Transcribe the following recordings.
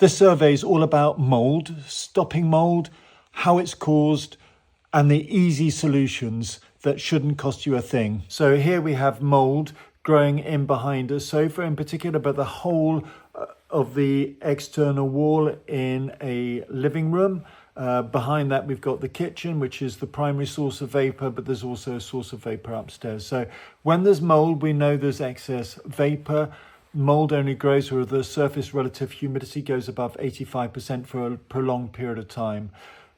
This survey is all about mould, stopping mould, how it's caused, and the easy solutions that shouldn't cost you a thing. So here we have mould growing in behind a sofa in particular, but the whole of the external wall in a living room. Behind that, we've got the kitchen, which is the primary source of vapour, but there's also a source of vapour upstairs. So when there's mould, we know there's excess vapour. Mould only grows where the surface relative humidity goes above 85% for a prolonged period of time.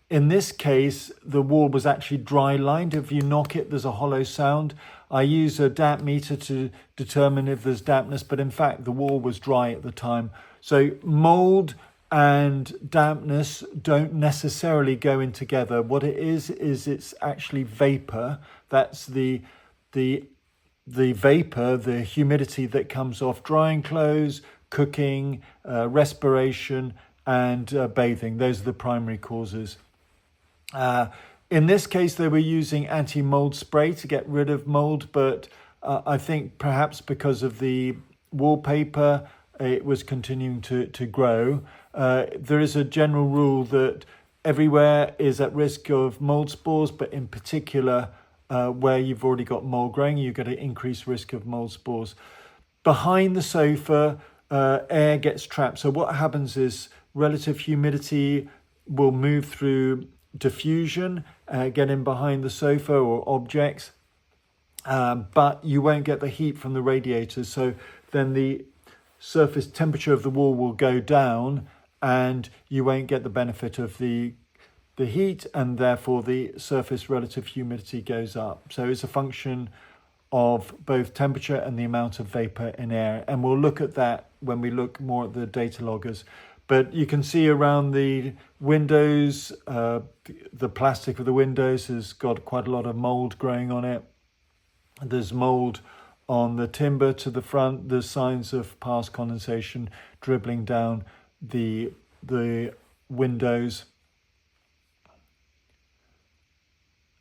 In this case, the wall was actually dry lined. If you knock it, there's a hollow sound. I use a damp meter to determine if there's dampness, but in fact, the wall was dry at the time. So mould and dampness don't necessarily go in together. What it is it's actually vapor. That's the vapor, the humidity that comes off drying clothes, cooking, respiration, and bathing. Those are the primary causes. In this case, they were using anti-mold spray to get rid of mold, but I think perhaps because of the wallpaper, it was continuing to grow. There is a general rule that everywhere is at risk of mold spores, but in particular, where you've already got mold growing, you've got an increased risk of mold spores. Behind the sofa, air gets trapped. So what happens is relative humidity will move through diffusion, get in behind the sofa or objects, but you won't get the heat from the radiators. So then the surface temperature of the wall will go down and you won't get the benefit of the heat, and therefore the surface relative humidity goes up. So it's a function of both temperature and the amount of vapor in air. And we'll look at that when we look more at the data loggers. But you can see around the windows, the plastic of the windows has got quite a lot of mold growing on it. There's mold on the timber to the front. There's signs of past condensation dribbling down the windows.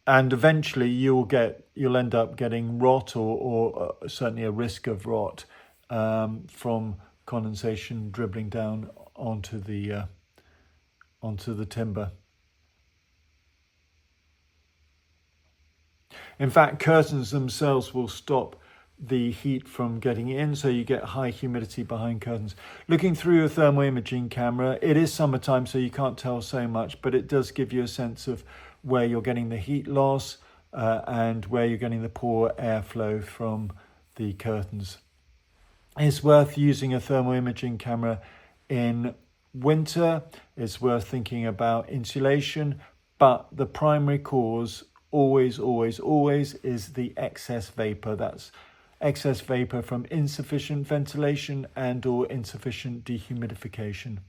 And eventually you'll end up getting rot or certainly a risk of rot from condensation dribbling down onto the timber. In fact, curtains themselves will stop the heat from getting in, so you get high humidity behind curtains. Looking through a thermal imaging camera, it is summertime, so you can't tell so much, but it does give you a sense of where you're getting the heat loss and where you're getting the poor airflow from the curtains. It's worth using a thermal imaging camera in winter. It's worth thinking about insulation, but the primary cause always is the excess vapor. That's excess vapor from insufficient ventilation and or insufficient dehumidification.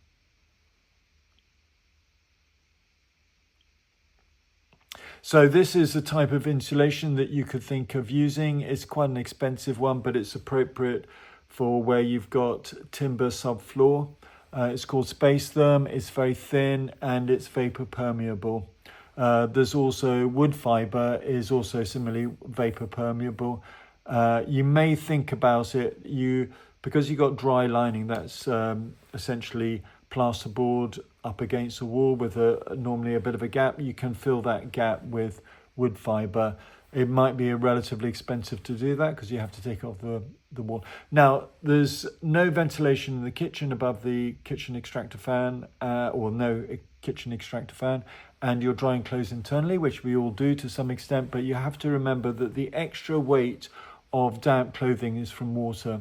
So this is a type of insulation that you could think of using. It's quite an expensive one, but it's appropriate for where you've got timber subfloor. It's called Space Therm. It's very thin and it's vapor permeable. There's also wood fiber is also similarly vapor permeable. You may think about it, because you've got dry lining, that's essentially plasterboard up against the wall with normally a bit of a gap. You can fill that gap with wood fiber. It might be relatively expensive to do that because you have to take off the wall. Now, there's no ventilation in the kitchen above the kitchen extractor fan, or no kitchen extractor fan, and you're drying clothes internally, which we all do to some extent, but you have to remember that the extra weight of damp clothing is from water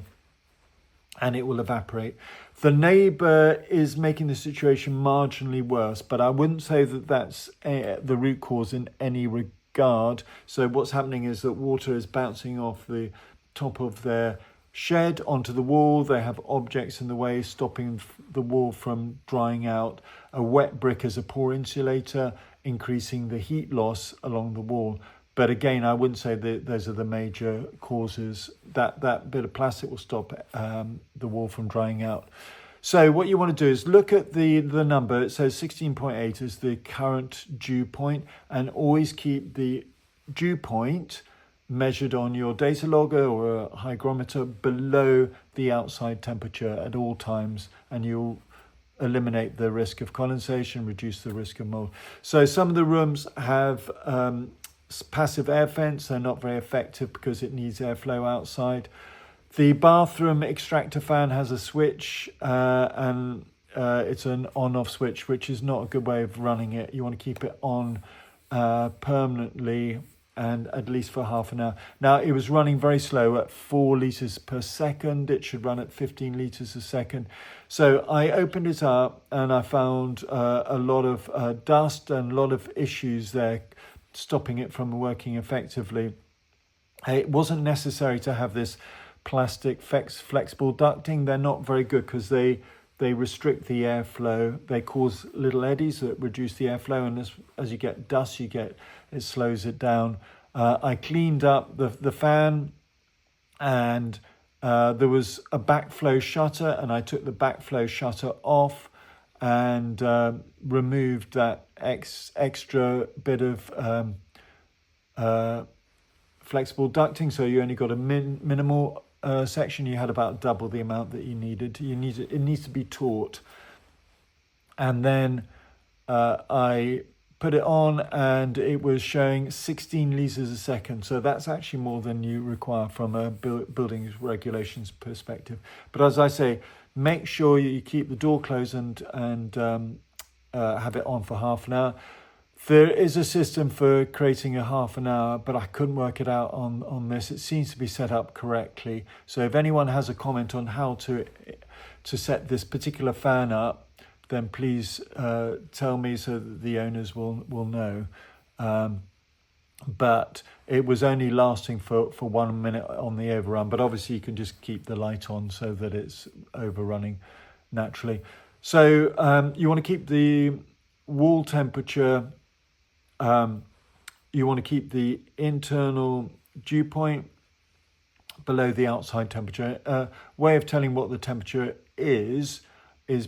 and it will evaporate. The neighbour is making the situation marginally worse, but I wouldn't say that that's the root cause in any regard. So what's happening is that water is bouncing off the top of their shed onto the wall. They have objects in the way, stopping the wall from drying out. A wet brick is a poor insulator, increasing the heat loss along the wall. But again, I wouldn't say that those are the major causes. That bit of plastic will stop the wall from drying out. So what you want to do is look at the number. It says 16.8 is the current dew point, and always keep the dew point measured on your data logger or a hygrometer below the outside temperature at all times, and you'll eliminate the risk of condensation, reduce the risk of mold. So some of the rooms have passive air vents. They're not very effective because it needs airflow outside. The bathroom extractor fan has a switch and it's an on-off switch, which is not a good way of running it. You want to keep it on permanently and at least for half an hour. Now, it was running very slow at 4 litres per second. It should run at 15 litres a second. So I opened it up and I found a lot of dust and a lot of issues there, stopping it from working effectively. It wasn't necessary to have this plastic flexible ducting. They're not very good because they restrict the airflow. They cause little eddies that reduce the airflow, and as you get dust, it slows it down. I cleaned up the fan, and there was a backflow shutter, and I took the backflow shutter off and removed that extra bit of flexible ducting. So you only got a minimal section. You had about double the amount that you needed. It needs to be taut. And then I put it on and it was showing 16 litres a second. So that's actually more than you require from a building regulations perspective. But as I say, make sure you keep the door closed and have it on for half an hour. There is a system for creating a half an hour, but I couldn't work it out on this. It seems to be set up correctly. So if anyone has a comment on how to set this particular fan up, then please tell me so that the owners will know. But it was only lasting for 1 minute on the overrun. But obviously you can just keep the light on so that it's overrunning naturally. So you want to keep the wall temperature. You want to keep the internal dew point below the outside temperature. Way of telling what the temperature is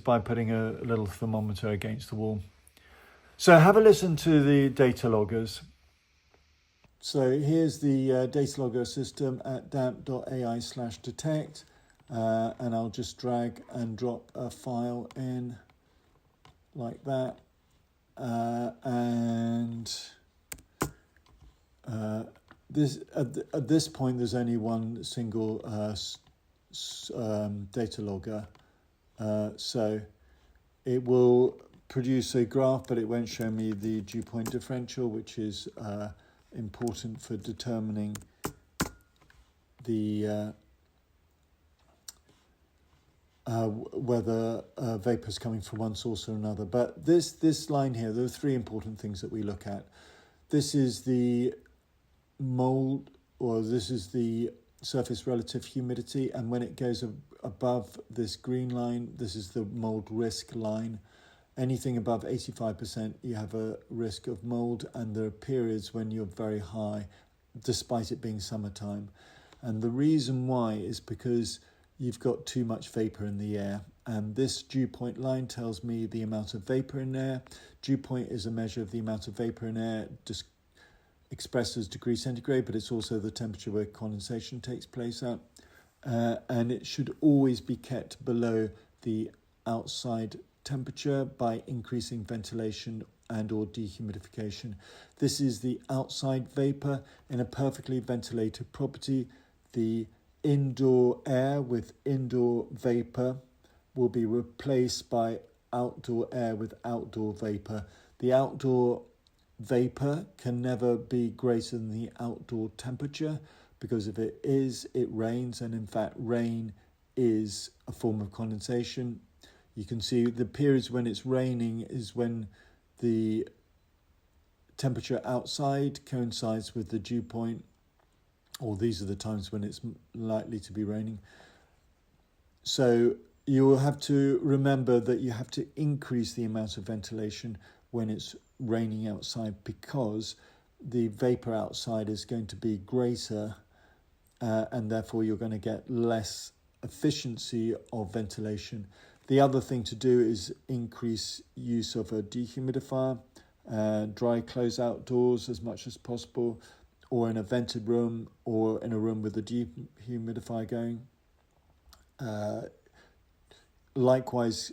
by putting a little thermometer against the wall. So have a listen to the data loggers. So here's the data logger system at damp.ai/detect, and I'll just drag and drop a file in like that. This at this point there's only one single data logger, so it will produce a graph, but it won't show me the dew point differential, which is important for determining the whether vapour is coming from one source or another. But this line here, there are 3 important things that we look at. This is the mould, or this is the surface relative humidity, and when it goes above this green line, this is the mould risk line. Anything above 85%, you have a risk of mould, and there are periods when you're very high, despite it being summertime. And the reason why is because you've got too much vapour in the air. And this dew point line tells me the amount of vapour in air. Dew point is a measure of the amount of vapour in air, just expressed as degrees centigrade, but it's also the temperature where condensation takes place at. And it should always be kept below the outside temperature by increasing ventilation and or dehumidification. This is the outside vapour. In a perfectly ventilated property, the indoor air with indoor vapour will be replaced by outdoor air with outdoor vapour. The outdoor vapour can never be greater than the outdoor temperature, because if it is, it rains, and in fact rain is a form of condensation. You can see the periods when it's raining is when the temperature outside coincides with the dew point, or these are the times when it's likely to be raining. So you will have to remember that you have to increase the amount of ventilation when it's raining outside, because the vapour outside is going to be greater, and therefore you're going to get less efficiency of ventilation. The other thing to do is increase use of a dehumidifier, dry close outdoors as much as possible, or in a vented room, or in a room with a dehumidifier going. Likewise,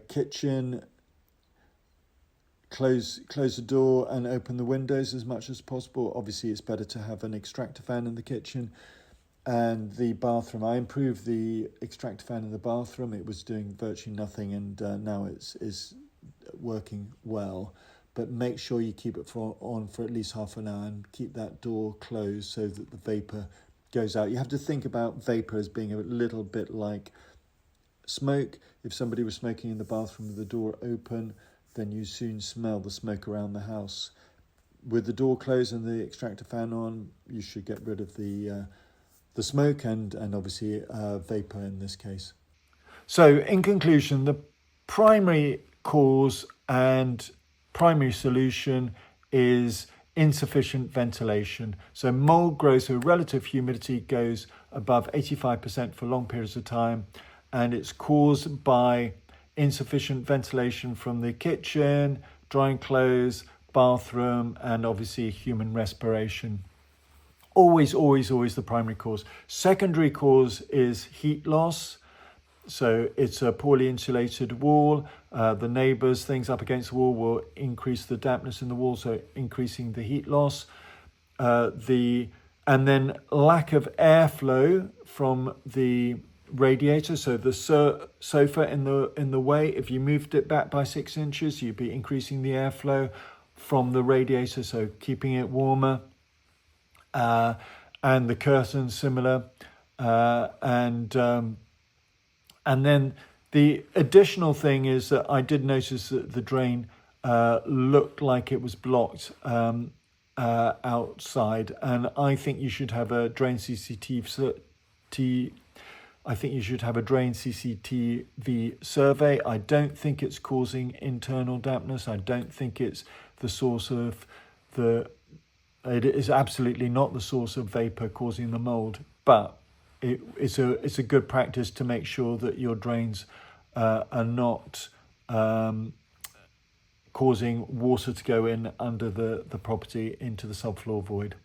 kitchen, close the door and open the windows as much as possible. Obviously, it's better to have an extractor fan in the kitchen. And the bathroom, I improved the extractor fan in the bathroom. It was doing virtually nothing, and now it's working well. But make sure you keep it on for at least half an hour and keep that door closed so that the vapour goes out. You have to think about vapour as being a little bit like smoke. If somebody was smoking in the bathroom with the door open, then you soon smell the smoke around the house. With the door closed and the extractor fan on, you should get rid of the smoke and obviously vapour in this case. So in conclusion, the primary cause and primary solution is insufficient ventilation. So mould grows, so relative humidity goes above 85% for long periods of time, and it's caused by insufficient ventilation from the kitchen, drying clothes, bathroom, and obviously human respiration. Always the primary cause. Secondary cause is heat loss. So it's a poorly insulated wall. The neighbours, things up against the wall will increase the dampness in the wall, so increasing the heat loss. And then lack of airflow from the radiator. So the sofa in the way, if you moved it back by 6 inches, you'd be increasing the airflow from the radiator, so keeping it warmer. And the curtains similar, and then the additional thing is that I did notice that the drain looked like it was blocked outside, and I think you should have a drain CCTV. I think you should have a drain CCTV survey. I don't think it's causing internal dampness. I don't think it's the source of it is absolutely not the source of vapour causing the mould, but it's a good practice to make sure that your drains are not causing water to go in under the property into the subfloor void.